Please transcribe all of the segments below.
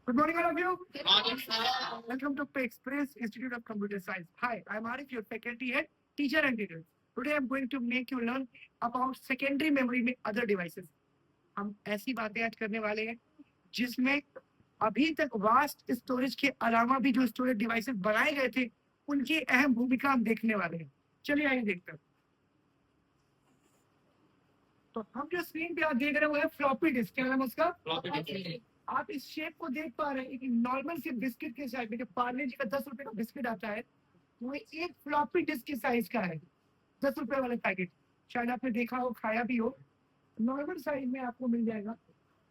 Good morning, all of you. Good morning, sir. Welcome to Express Institute of Computer Science. Hi, I'm Arif, your faculty head, teacher and tutor. Today I'm going to make you learn about secondary memory में other devices. हम ऐसी बातें आज करने वाले हैं जिसमें अभी तक वास्ट स्टोरेज के अलावा भी जो स्टोरेज डिवाइसेस बनाए गए थे उनकी अहम भूमिका हम देखने वाले हैं. चलिए आइए देखते हैं. तो हम जो स्क्रीन पे आप देख रहे हो है फ्लॉपी डिस्क. क्या नाम है उसका? Floppy disk. आप इस शेप को देख पा रहे हैं कि नॉर्मल से बिस्किट के साइज में जो पार्ले जी का 10 रुपए का बिस्किट आता है वो एक फ्लॉपी डिस्क के साइज का है. 10 रुपए वाले पैकेट शायद आपने देखा हो, खाया भी हो. नॉर्मल साइज में आपको मिल जाएगा.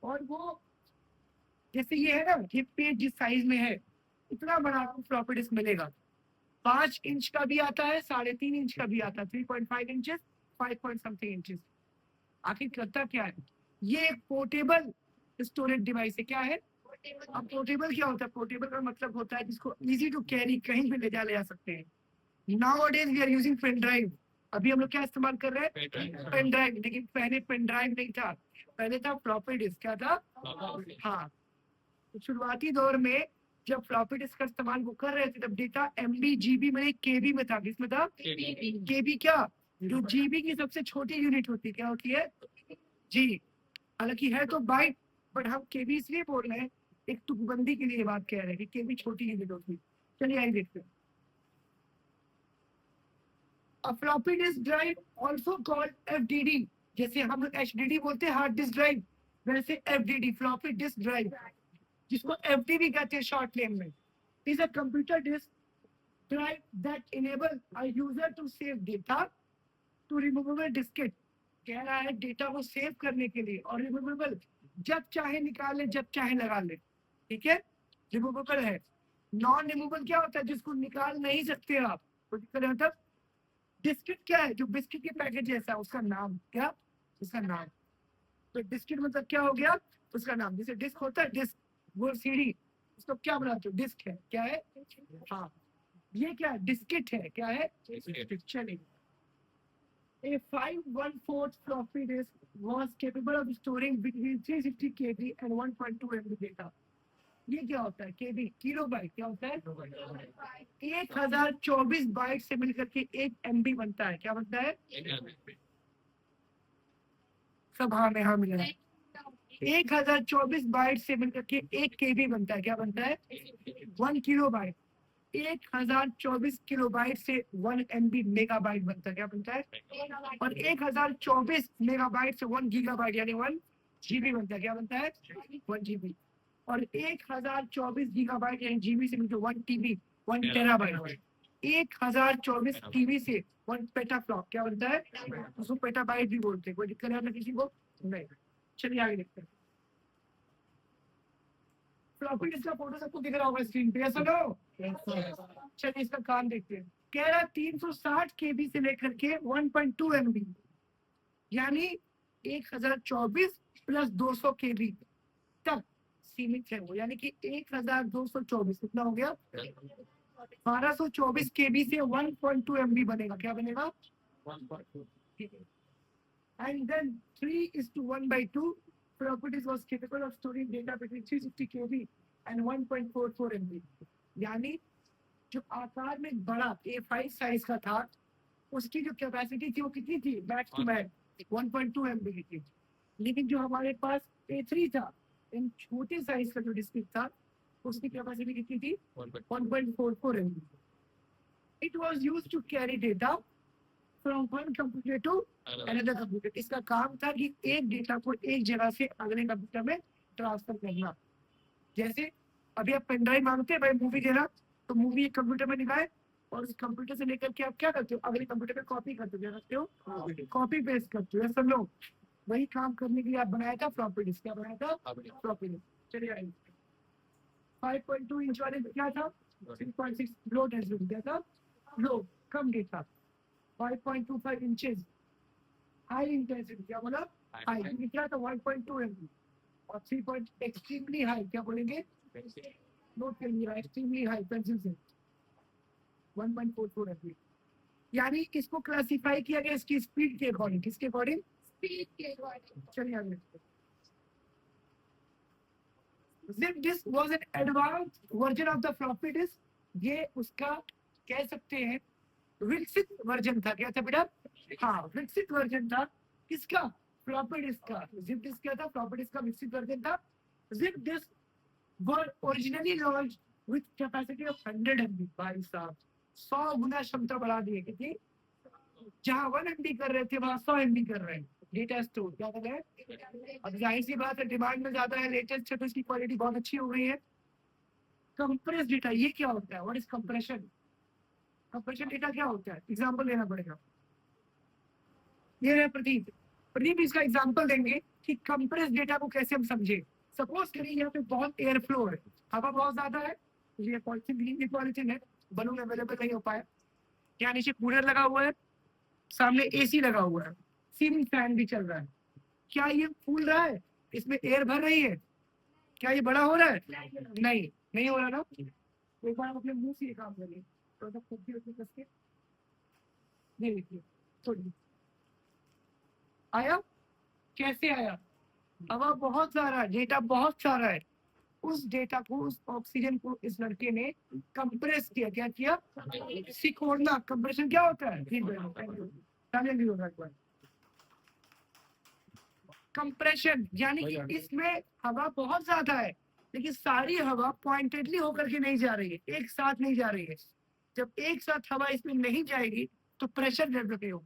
और वो जैसे ये है ना, ये पेज जिस साइज में है इतना बड़ा आपको फ्लॉपी डिस्क मिलेगा. 5 इंच का भी आता है, 3.5 इंच का भी आता है, 3.5 इंचेस, 5 पॉइंट समथिंग इंचेस. आखिर करता क्या है? ये एक पोर्टेबल स्टोरेज डिवाइस है. क्या है? अब पोर्टेबल क्या होता है? पोर्टेबल का मतलब होता है जिसको इजी टू कैरी, कहीं भी ले जा सकते हैं. Nowadays we are using pen drive. अभी हम लोग क्या इस्तेमाल कर रहे हैं? Pen drive. लेकिन पहले पेन ड्राइव नहीं था, पहले था फ्लॉपी डिस्क. क्या था? हाँ. तो शुरुआती दौर में जब फ्लॉपी डिस्क का इस्तेमाल वो कर रहे थे तब डेटा एमबी जीबी में केबी में था. किसमें था? केबी. क्या? जो जीबी की सबसे छोटी यूनिट होती है. क्या होती है? जी. हालांकि है तो बाइट, बट हम केबी इसलिए बोल रहे हैं, एक तुकबंदी के लिए बात कह रहे हैं कि केबी छोटी यूनिट होती है. चलिए आइए देखते हैं. A floppy disk drive also called FDD. जैसे हम लोग HDD बोलते हैं हार्ड डिस्क ड्राइव, वैसे FDD फ्लॉपी डिस्क ड्राइव, जिसको FDD कहते हैं शॉर्ट नेम में, is a computer disk drive that enable a user to save data to removable diskette. कह रहा है डेटा को सेव करने के लिए, और रिमूवेबल जब चाहे निकाल ले, जब चाहे लगा ले. ठीक है, रिमूवेबल है. नॉन रिमूवेबल क्या होता है? जिसको निकाल नहीं सकते आप. तो दिक्कत है. मतलब डिस्किट क्या है? जो बिस्किट के पैकेट जैसा, उसका नाम क्या? उसका नाम. तो डिस्किट मतलब क्या हो गया? उसका नाम. जैसे डिस्क होता है, डिस्क, वो सीढ़ी, उसको क्या बनाते हो? डिस्क है. क्या है? हाँ. ये क्या है? डिस्किट है. क्या है? चलिए. A 5/4 floppy disk was capable of storing between 360 KB and 1.2 MB data. ये क्या होता है? केबी, किलो बाइट. क्या होता है? 1024 बाइट से मिलकर के 1 MB बनता है. क्या बनता है? सब हाँ में हाँ मिला. 1024 बाइट से मिलकर के 1 KB बनता है. क्या बनता है? 1 किलो बाइट. 1024 किलो बाइट से 1 MB मेगाबाइट बनता है. क्या बनता है? और 1024 मेगाबाइट से 1 गीगाबाइट यानी 1 GB बनता है. क्या बनता है? 1 GB. और 1024 गीगाबाइट यानी जीबी से मिलकर 1 TB, 1 टेराबाइट. 1024 TB से 1 पेटाफ्लॉप. क्या बनता है? उसको पेटाबाइट भी बोलते हैं. कोई दिक्कत है ना किसी को? नहीं. चलिए आगे देखते हैं. फ्लॉपी डिस्क का फोटो सबको दिख रहा होगा स्क्रीन पे. ऐसा लो. चलिए इसका काम देखते हैं. कह रहा 360 KB से लेकर के 1.2 MB यानी 1024 प्लस 200 KB तक सीमित है वो. यानी कि 1224 कितना हो गया? 1224 KB से 1.2 MB बनेगा. क्या बनेगा? 1.2. And then 3:1/2 properties was capable of storing data between 360 KB and 1.44 MB. यानी जो आकार में बड़ा A5 साइज का था उसकी जो कैपेसिटी थी वो कितनी थी? मैक्स टू मैक्स 1.2 MB की थी. लेकिन जो हमारे पास A3 था, इन छोटे साइज का जो डिस्क था उसकी कैपेसिटी कितनी थी? 1.44 MB. It was used to carry data from one computer to another computer. इसका काम था कि एक डेटा को एक जगह से अगले कंप्यूटर में ट्रांसफर करना. जैसे अभी आप पेन ड्राइव मांगते हैं, भाई मूवी देना, तो मूवी एक कंप्यूटर में निकाले और उस कंप्यूटर से लेकर के आप क्या करते हो? अगले कंप्यूटर पे कॉपी करते हो. कॉपी पेस्ट करते हो. सब लोग वही काम करने के लिए आप बनाया था फ्लॉपी डिस्क. क्या बनाया था? Floppy disk. चलिए आइए. 5.2 इंच वाले क्या था? 3.6 लो डेंसिटी. क्या था? लो, कम डेटा. 5.25 inches high intensity. क्या बोला? हाई. क्या था? 1.2 MB. और 3 एक्सट्रीमली हाई. क्या बोलेंगे? नोट करिए, एक्सट्रीमली हाई पेंसिल से 1.44 MB. यानी किसको क्लासिफाई किया गया? इसकी स्पीड के अकॉर्डिंग. किसके अकॉर्डिंग? स्पीड के अकॉर्डिंग. चलिए आगे. Zip disk was an advanced version of the floppy disk. ये उसका कह सकते हैं विकसित वर्जन था। क्या था बेटा? हाँ, विकसित वर्जन था किसका? फ्लॉपी डिस्क का। जिप डिस्क क्या था? फ्लॉपी डिस्क का विकसित वर्जन था। Zip disk were originally launched with capacity of 100 MB। भाई साहब 100 गुना क्षमता बढ़ा दी है। कितनी? जहां 1 MB कर रहे थे वहां 100 MB कर रहे हैं। डेटा स्टोर क्या कर रहे हैं? अब जाहिर सी बात है डिमांड में ज्यादा है, लेटेस्ट है तो इसकी क्वालिटी बहुत अच्छी हो गई है। कंप्रेस डेटा ये क्या होता है? What is compression? Compression data क्या होता है? एग्जांपल लेना पड़ेगा। ये है प्रदीप। प्रदीप इसका एग्जांपल देंगे कि कंप्रेस डेटा को कैसे हम समझे। सपोज करिए यहाँ पे बहुत एयर फ्लो है, हवा बहुत ज्यादा है, ये पॉलिथीन ग्रीन पॉलिथीन है, बलून अवेलेबल नहीं हो पाया, यहाँ नीचे कूलर लगा हुआ है, सामने एसी लगा हुआ है, सीलिंग फैन भी चल रहा है। क्या ये फूल रहा है? इसमें एयर भर रही है? क्या ये बड़ा हो रहा है? नहीं, नहीं हो रहा ना। एक बार अपने मुंह से ये काम करिए तो खुद भी उसमें कस के नहीं देखिए थोड़ी आया। कैसे आया? हवा बहुत सारा है, डेटा बहुत सारा है। उस डेटा को, उस ऑक्सीजन को इस लड़के ने कंप्रेस किया। क्या किया? सिकोड़ना। कंप्रेशन क्या होता है? कंप्रेशन यानी कि इसमें हवा बहुत ज्यादा है लेकिन सारी हवा पॉइंटेडली होकर के नहीं जा रही है, एक साथ नहीं जा रही है। जब एक साथ हवा इसमें नहीं जाएगी तो प्रेशर डेवलप नहीं होगा,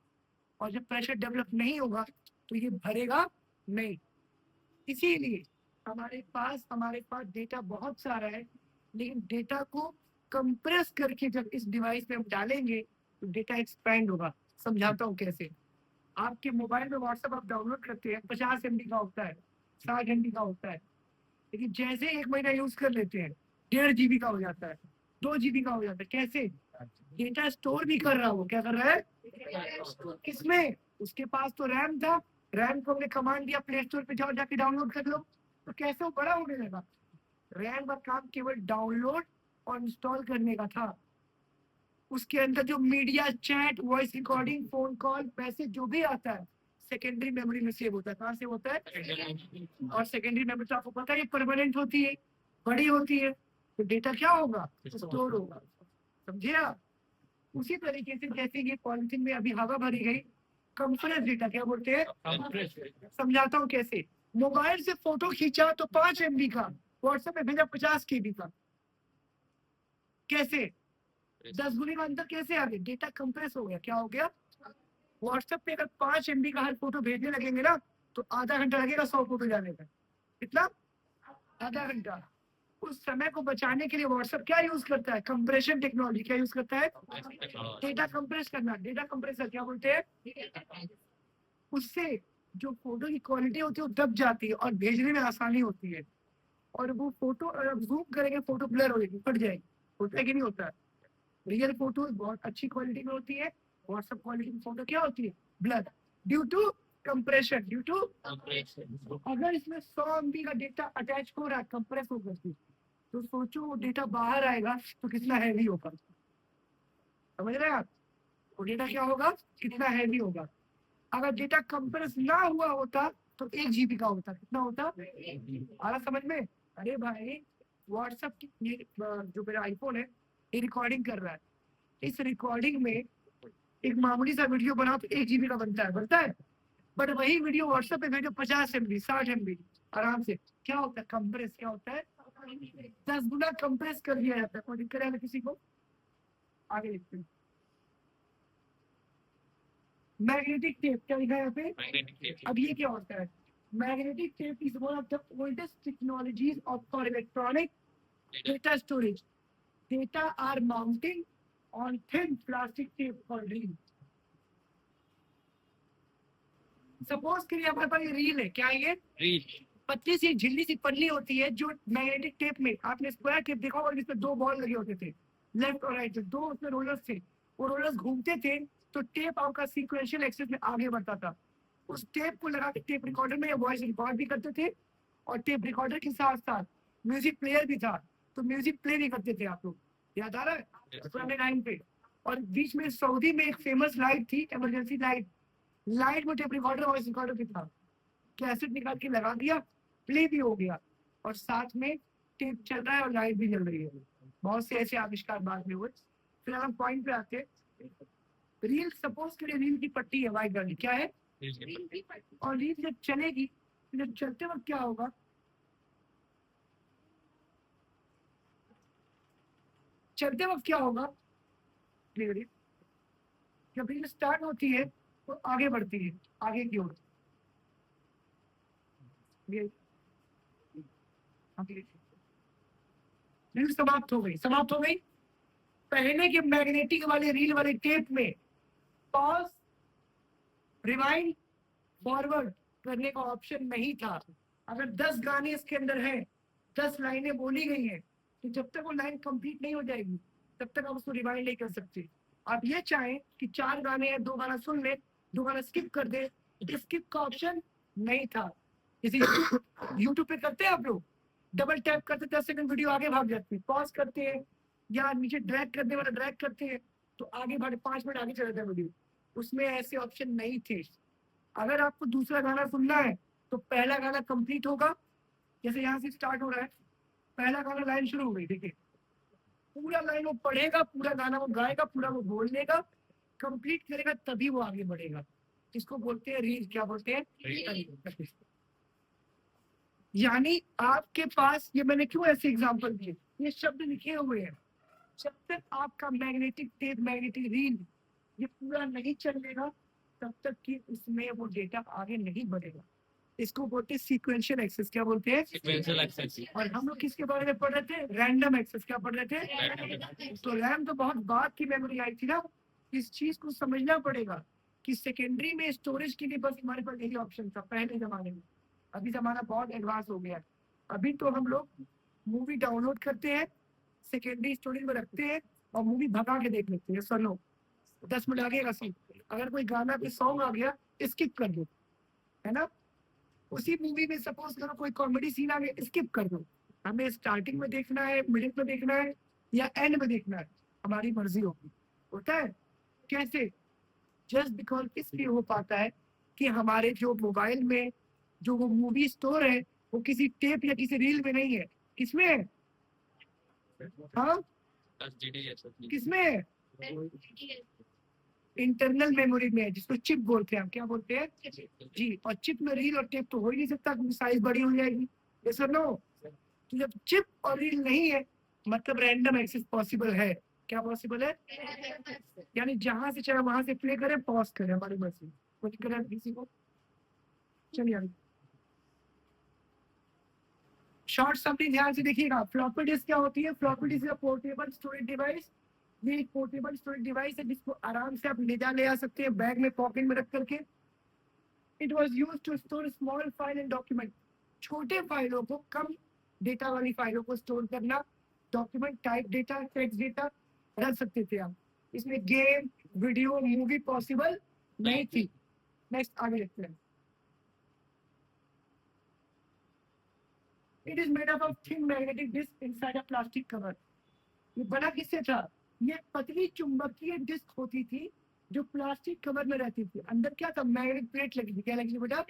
और जब प्रेशर डेवलप नहीं होगा तो ये भरेगा नहीं। इसीलिए हमारे पास डेटा बहुत सारा है, लेकिन डेटा को कंप्रेस करके जब इस डिवाइस में हम डालेंगे तो डेटा एक्सपैंड होगा। समझाता हूँ कैसे। आपके मोबाइल में व्हाट्सएप आप डाउनलोड करते हैं, 50 MB का होता है, 60 MB का होता है, लेकिन जैसे 1 महीना यूज कर लेते हैं 1.5 GB का हो जाता है, 2 GB का हो जाता है। कैसे? डेटा स्टोर भी कर रहा हो। क्या कर रहा है? किसमें? उसके पास तो रैम था, रैम को हमने कमांड दिया प्ले स्टोर पे जाओ जाके डाउनलोड कर लो, तो कैसे वो बड़ा होने लगा? रैम का काम केवल डाउनलोड और इंस्टॉल करने का था। उसके अंदर जो media, chat, voice recording, phone call, message जो भी आता है सेकेंडरी मेमोरी में सेव होता है। कहाँ से होता है? और सेकेंडरी मेमोरी तो आपको पता है परमानेंट होती है, बड़ी होती है, तो डेटा क्या होगा? स्टोर होगा। समझे आप? उसी तरीके से जैसे ये पॉलिथीन में अभी हवा भरी गई, कंप्रेस डेटा क्या बोलते हैं? समझाता हूँ कैसे। मोबाइल से फोटो खींचा तो 5 MB का, व्हाट्सएप पे भेजा 50 KB का। कैसे? 10 गुने का अंतर कैसे आ गया? डेटा कंप्रेस हो गया। क्या हो गया? व्हाट्सएप पे अगर 5 MB का हर फोटो भेजने लगेंगे ना तो आधा घंटा लगेगा 100 फोटो जाने का। कितना? आधा घंटा। उस समय को बचाने के लिए व्हाट्सएप क्या यूज करता है? Compression technology. क्या यूज करता है? डेटा कंप्रेस करना। डेटा कंप्रेसर क्या बोलते हैं? उससे जो फोटो की क्वालिटी होती है वो दब जाती है और भेजने में आसानी होती है। और वो फोटो जूम करेंगे फोटो ब्लर हो जाएगी, फट जाएगी। होता है कि नहीं होता है? रियल फोटो बहुत अच्छी क्वालिटी में होती है, व्हाट्सएप क्वालिटी की फोटो क्या होती है? Blur. Due to compression. Due to अगर इसमें 100 MB का डेटा अटैच हो रहा है कंप्रेस होकर के, तो सोचो वो डेटा बाहर आएगा तो कितना हैवी होगा। समझ रहे हैं आप? वो डेटा क्या होगा? कितना हैवी होगा। अगर डेटा कंप्रेस ना हुआ होता तो 1 GB का होता। कितना होता? आ रहा समझ में? अरे भाई व्हाट्सएप की ये जो मेरा आईफोन है ये रिकॉर्डिंग कर रहा है, इस रिकॉर्डिंग में एक मामूली सा वीडियो बनाओ तो 1 GB का बनता है। बट वही वीडियो व्हाट्सएप पे भेजो 50 MB 60 MB आराम से। क्या होता है? कंप्रेस। क्या होता है? 10 गुना कंप्रेस कर दिया जाता है। कोई दिक्कत है ना किसी को? आगे लिखते हैं। मैग्नेटिक टेप क्या लिखा है यहाँ पे? अब ये क्या होता है? Magnetic tape is one of the oldest technologies of for electronic data storage. Data are mounting on thin plastic tape for reel. Suppose करिए हमारे पास ये रील है। क्या है ये? रील। पतली सी झिल्ली सी पन्नी होती है जो मैग्नेटिक टेप में, आपने स्क्वायर टेप देखा होगा जिसमें 2 बॉल लगे होते थे लेफ्ट और राइट, दो उसमें रोलर्स थे, वो रोलर्स घूमते थे तो टेप आपका सीक्वेंशियल एक्सेस में आगे बढ़ता था। उस टेप को लगा के टेप रिकॉर्डर में वॉइस रिकॉर्ड भी करते थे और टेप रिकॉर्डर के साथ साथ म्यूजिक प्लेयर भी था, तो म्यूजिक प्ले भी करते थे। आप लोग याद आ रहा है पुराने टाइम पे? और बीच में सऊदी में एक फेमस लाइट थी, इमरजेंसी लाइट। लाइट में टेप रिकॉर्डर वॉइस रिकॉर्डर भी था। कैसेट निकाल के लगा दिया, प्ले भी हो गया और साथ में टेप चल रहा है और लाइट भी जल रही है। बहुत से ऐसे आविष्कार बाद में हुए। फिर हम पॉइंट पे आते हैं। रील, सपोज करिए रील की पट्टी है वाइट वाली, क्या है? और रील जब चलेगी, जब चलते वक्त क्या होगा? चलते वक्त क्या होगा? जब रील स्टार्ट होती है तो आगे बढ़ती है, आगे की ओर। ये रील समाप्त हो गई, समाप्त हो गई। पहले के मैग्नेटिक वाले रील वाले टेप में पॉज, रिवाइंड, फॉरवर्ड करने का ऑप्शन नहीं था। अगर 10 गाने इसके अंदर हैं, 10 लाइनें बोली गई हैं, तो जब तक वो लाइन कंप्लीट नहीं हो जाएगी तब तक आप उसको रिवाइंड नहीं कर सकते। आप ये चाहें कि 4 गाने हैं, 2 गाना सुन ले, 2 गाना स्किप कर दे, स्किप का ऑप्शन नहीं था। जैसे यूट्यूब पे करते हैं आप लोग, डबल टैप करते 10 सेकंड वीडियो आगे भाग जाती है, पॉज करते हैं या नीचे ड्रैग करने वाला ड्रैग करते हैं तो आगे भाग 5 मिनट आगे चला जाता है वीडियो। उसमें ऐसे ऑप्शन नहीं थे। अगर आपको दूसरा गाना सुनना है तो पहला गाना कंप्लीट होगा, जैसे यहाँ से स्टार्ट हो रहा है, पहला गाना लाइन शुरू हो गई, देखिए पूरा लाइन वो पढ़ेगा, पूरा गाना वो गाएगा, पूरा वो बोल देगा, कंप्लीट करेगा तभी वो आगे बढ़ेगा। इसको बोलते हैं रील, क्या बोलते हैं? यानी आपके पास, ये मैंने क्यों ऐसे एग्जांपल दिए, ये शब्द लिखे हुए हैं। जब तक आपका मैग्नेटिक टेप, मैग्नेटिक रील ये पूरा नहीं चलेगा तब तक कि उसमें वो डेटा आगे नहीं बढ़ेगा। इसको बोलते हैं सीक्वेंशियल एक्सेस। क्या बोलते हैं? Sequential access. और हम लोग किसके बारे में पढ़ रहे थे? Random access. क्या पढ़ रहे थे? तो रैम तो बहुत बाद की मेमोरी आई थी ना। इस चीज को समझना पड़ेगा कि सेकेंडरी में स्टोरेज के लिए बस हमारे पास यही ऑप्शन था पहले जमाने में। अभी जमाना बहुत एडवांस हो गया है। अभी तो हम लोग मूवी डाउनलोड करते हैं, सेकेंडरी स्टोरेज में रखते हैं और मूवी भगा के देख लेते हैं। सुनो, 10 मिनट आगे का सीन, अगर कोई गाना पे सॉन्ग आ गया स्किप कर दो, है ना? उसी मूवी में सपोज करो कोई कॉमेडी सीन आ गया, स्किप कर दो। हमें स्टार्टिंग में देखना है, मिडिल में देखना है या एंड में देखना है, हमारी मर्जी होगी। होता है कैसे? जस्ट बिकॉज इसलिए हो पाता है कि हमारे जो मोबाइल में जो वो मूवी स्टोर है वो किसी टेप या किसी रील में नहीं है। किसमें है? हाँ, किसमें है? इंटरनल मेमोरी में है, जिसको चिप बोलते हैं। हम क्या बोलते हैं? जी। और चिप में रील और टेप तो हो ही नहीं सकता क्योंकि साइज बड़ी हो जाएगी। ये सर नो। तो जब चिप और रील नहीं है मतलब रैंडम एक्सेस पॉसिबल है। क्या पॉसिबल है? यानी जहां से चाहे वहां से प्ले करें, पॉज करें, हमारी मर्जी। कुछ करें किसी को। चलिए आगे। शॉर्ट समरी ध्यान से देखिएगा। फ्लॉपी डिस्क क्या होती है? Floppy disk portable storage device. ये एक पोर्टेबल स्टोरेज डिवाइस है जिसको आराम से आप ले आ सकते हैं बैग में, पॉकेट में रख करके। It was used to store small file and document. छोटे फाइलों को, कम डेटा वाली फाइलों को स्टोर करना। Document type data, text data रख सकते थे आप। इसमें गेम, वीडियो, मूवी पॉसिबल नहीं थी। नेक्स्ट आगे देखते हैं। It is made up of thin magnetic disk inside a plastic cover. ये बना किससे था? ये पतली चुंबकीय डिस्क होती थी जो प्लास्टिक कवर में रहती थी। अंदर क्या था? मैग्नेटिक प्लेट लगी थी। क्या लगी थी बेटा?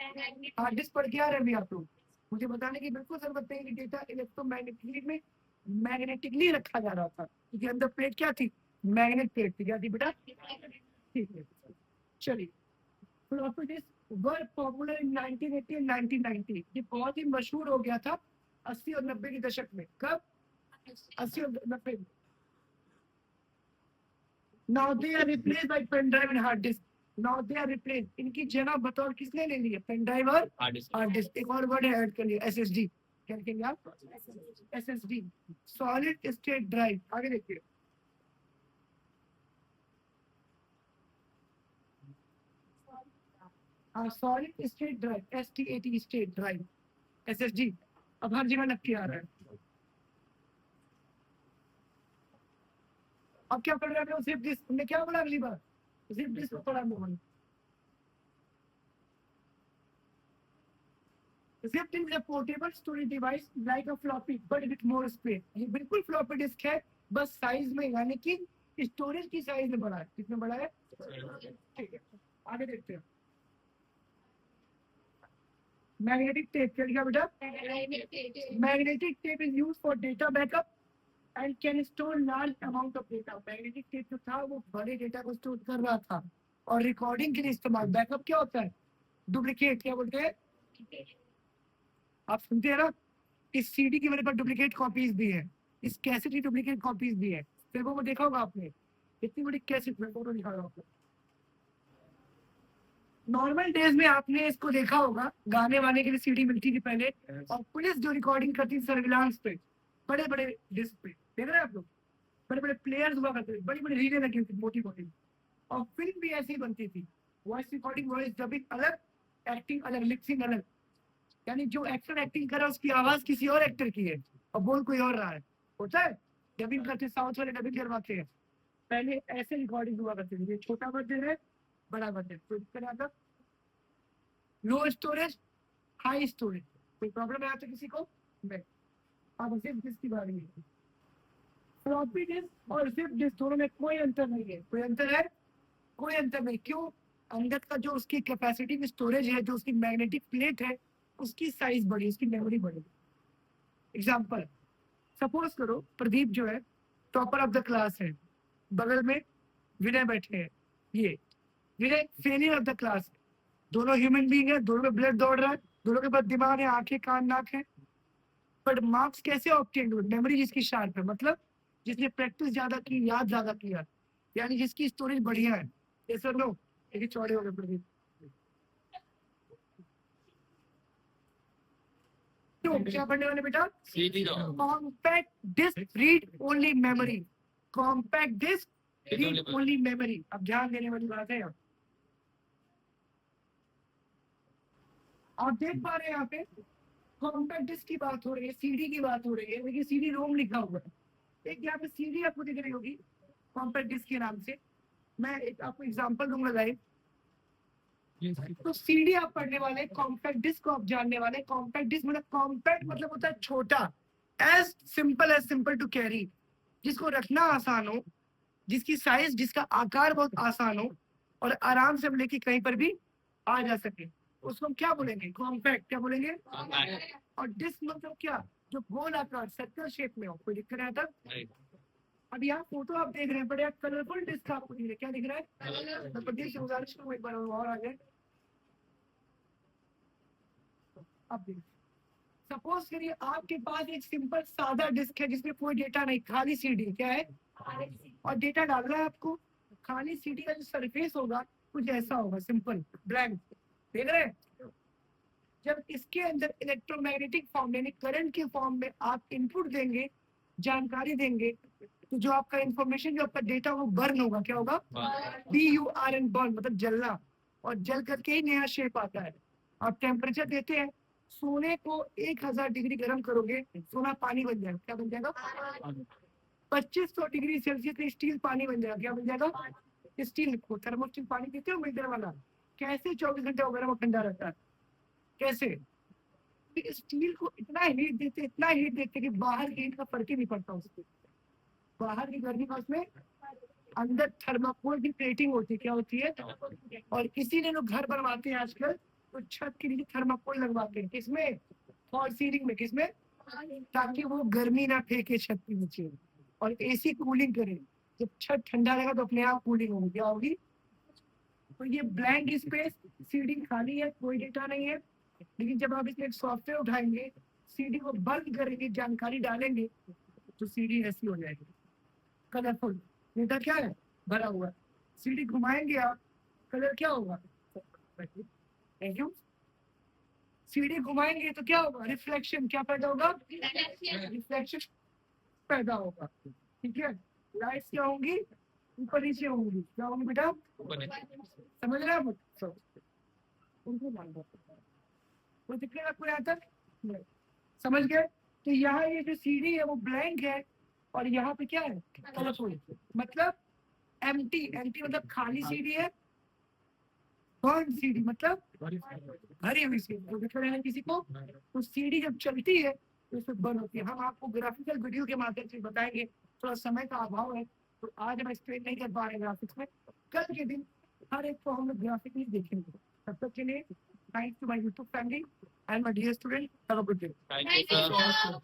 हार्ड डिस्क पर क्या रहे अभी आप लोग? मुझे बताने की बिल्कुल जरूरत नहीं कि डेटा इलेक्ट्रोमैग्नेटिकली में मैग्नेटिकली रखा जा रहा था क्योंकि अंदर प्लेट क्या थी? मैग्नेट प्लेट थी। क्या थी बेटा? ठीक है, चलिए। Floppy disk were popular in 1980 और 1990। ये बहुत ही मशहूर हो गया था 80 और 90 के दशक में। कब? 80 और 90 में। Now they are replaced by pen drive and hard disk. Now they are replaced. इनकी जगह बतौर किसने ले ली है? पेन ड्राइव और हार्ड डिस्क। एक और वर्ड है ऐड कर लिया, SSD। क्या लिखेंगे आप? SSD, solid state drive. आगे देखिए। Solid state drive, STAT state drive, SSD। अब हर जगह लग के आ रहा है। अब क्या पढ़ रहे हो? Zip disk. हमने क्या बोला अगली बार? जिप डिस्क को पढ़ा Mohan. Zip is a portable storage device like a floppy but with more space. ये बिल्कुल फ्लॉपी डिस्क है, बस साइज में, यानी कि स्टोरेज की साइज में बड़ा है। कितने बड़ा है? ठीक है, आगे देखते हैं। मैग्नेटिक टेप क्या लिखा बेटा? Magnetic tape is use for data backup and can store large amount of data. Magnetic tape जो था वो बड़े डेटा को स्टोर कर रहा था और रिकॉर्डिंग के लिए इस्तेमाल। बैकअप क्या होता है? डुप्लीकेट क्या बोलते हैं? आप सुनते हैं ना, इस सीडी की मेरे पास डुप्लीकेट कॉपीज भी है, इस कैसेट की डुप्लीकेट कॉपीज भी है। फिल्मों में देखा होगा आपने, इतनी बड़ी कैसेट में फोटो दिखा रहा हूँ। नॉर्मल डेज में आपने इसको देखा होगा, गाने वाने के लिए सीडी मिलती थी पहले, और पुलिस जो रिकॉर्डिंग करती थी सर्विलांस पे, बड़े बड़े डिस्क पे, देख रहे हैं आप लोग, बड़े बड़े प्लेयर्स हुआ करते थे, बड़ी बड़ी रीलें लगी होती मोटी मोटी, और फिल्म भी ऐसी ही बनती थी। वॉइस रिकॉर्डिंग, वॉइस डबिंग अलग, एक्टिंग अलग, लिपसिंग अलग। यानी जो एक्टर एक्टिंग कर रहा है उसकी आवाज किसी और एक्टर की है और बोल कोई और रहा है। होता है, डबिंग करते साउथ वाले डबिंग करवाते हैं। पहले ऐसे रिकॉर्डिंग हुआ करती थी, ये छोटा वर्जन है, बड़ा वर्जन। कोई दिक्कत आता? लो स्टोरेज, हाई स्टोरेज, कोई प्रॉब्लम है आता किसी को? नहीं। अब सिर्फ किसकी बारी है? फ्लॉपी डिस्क और जिप डिस्क दोनों में कोई अंतर नहीं है। कोई अंतर है? कोई अंतर नहीं। क्यों? अंदर का जो उसकी कैपेसिटी में स्टोरेज है, जो उसकी मैग्नेटिक प्लेट है, उसकी साइज बड़ी, उसकी मेमोरी बड़ी। एग्जाम्पल, सपोज करो प्रदीप जो है टॉपर ऑफ द क्लास है, बगल में विनय बैठे हैं, ये विनय फेलियर ऑफ द क्लास। दोनों ह्यूमन बीइंग है, दोनों में ब्लड दौड़ रहा है, दोनों के पास दिमाग है, आंखें कान नाक है, बट मार्क्स कैसे ऑब्टेन हुए? मेमोरी जिसकी शार्प है, मतलब जिसने प्रैक्टिस ज्यादा की, याद ज्यादा किया, यानी जिसकी स्टोरेज बढ़िया है। ये सर लो, ये चौड़े हो गए प्रदीप। तो क्या पढ़ने वाले बेटा? Compact disc read only memory. Compact disc read only memory. अब ध्यान देने वाली बात है, आप देख पा रहे हैं यहाँ पे कॉम्पैक्ट डिस्क की बात हो रही है, सीडी की बात हो रही है, देखिए सीडी रोम लिखा हुआ है। एक यहाँ पे सीडी आपको दिख रही होगी कॉम्पैक्ट डिस्क के नाम से। मैं एक आपको एग्जांपल दूंगा लाइव। तो सीडी आप पढ़ने वाले, कॉम्पैक्ट डिस्क को आप जानने वाले। कॉम्पैक्ट डिस्क मतलब, कॉम्पैक्ट मतलब होता है छोटा, एज सिंपल टू कैरी, जिसको रखना आसान हो, जिसकी साइज, जिसका आकार बहुत आसान हो, और आराम से हम लेके कहीं पर भी आ जा सके, उसको हम क्या बोलेंगे? कॉम्पैक्ट। क्या बोलेंगे? और डिस्क मतलब क्या? जो गोल आकार, सर्कल शेप में हो। कोई दिक्कत है तक? अब यहाँ फोटो आप देख रहे हैं, बड़े कलरफुल डिस्क आपको दिख रहा है। क्या दिख रहा है? मैं प्रदेश से गुजारिश करूँ एक बार और आगे। अब देखिए, सपोज करिए आपके पास एक सिंपल सादा डिस्क है जिसमें कोई डेटा नहीं, खाली सीडी। क्या है? और डेटा डाल रहा है आपको। खाली सीडी का जो सरफेस होगा कुछ ऐसा होगा, सिंपल ब्लैंक। देख रहे हैं? जब इसके अंदर इलेक्ट्रोमैग्नेटिक फॉर्म यानी करंट के फॉर्म में आप इनपुट देंगे, जानकारी देंगे, तो जो आपका इंफॉर्मेशन, जो आपका डेटा, वो बर्न होगा। क्या होगा? BURN, बर्न मतलब जलना। और जल करके ही नया शेप आता है। आप टेम्परेचर देते हैं, सोने को 1000 डिग्री गर्म करोगे, सोना पानी बन जाएगा। क्या बन जाएगा? 2500 डिग्री सेल्सियस में स्टील पानी बन जाएगा। क्या बन जाएगा? स्टील को थर्मोस्टिल पानी देते हो मिल्टर वाला, कैसे 24 घंटे गर्म और ठंडा रहता है? कैसे? स्टील को इतना हीट देते, इतना हीट देते कि बाहर हीट का फर्क ही नहीं पड़ता उसको। बाहर की गर्मी का उसमें, अंदर थर्माकोल की प्लेटिंग होती है। क्या होती है? और इसीलिए लोग घर बनवाते हैं आजकल, तो छत के नीचे थर्माकोल लगवाते हैं। किसमें? फॉल सीलिंग में। किसमें? ताकि वो गर्मी ना फेंके छत के नीचे, और एसी कूलिंग करे। जब छत ठंडा रहेगा तो अपने आप कूलिंग होगी। क्या होगी? तो ये ब्लैंक स्पेस, सीडी खाली है, कोई डेटा नहीं है। लेकिन जब आप इसमें एक सॉफ्टवेयर उठाएंगे, सीडी को बंद करेंगे, जानकारी डालेंगे, तो सीडी ऐसी हो जाएगी, कलरफुल। डेटा क्या है? भरा हुआ। सीडी घुमाएंगे आप, कलर क्या होगा? Thank you. सीडी घुमाएंगे तो क्या होगा? रिफ्लेक्शन। क्या पैदा होगा? रिफ्लेक्शन पैदा होगा। ठीक है? लाइट्स क्या होंगी? ऊपर नीचे होंगी। क्या होंगी बेटा? समझ रहे हैं आप? उनको मान दो, कोई दिक्कत आपको यहाँ तक? नहीं। समझ गए? तो यहाँ ये जो सीडी है वो ब्लैंक है, और यहाँ पे क्या है? कलरफुल। मतलब एम्प्टी। एम्प्टी मतलब खाली सीडी है। बर्न सीडी मतलब भरी हुई सीडी। तो दिक्कत है किसी को? तो सीडी जब चलती है तो उसमें बर्न होती है। हम आपको ग्राफिकल वीडियो के माध्यम से बताएंगे, थोड़ा समय का अभाव है तो आज हम एक्सप्लेन नहीं कर पा रहे ग्राफिक्स में। कल के दिन हर एक को हम लोग ग्राफिकली देखेंगे। तब तक के लिए Thanks to my YouTube family and my dear student. Have a good day. Thank you, sir.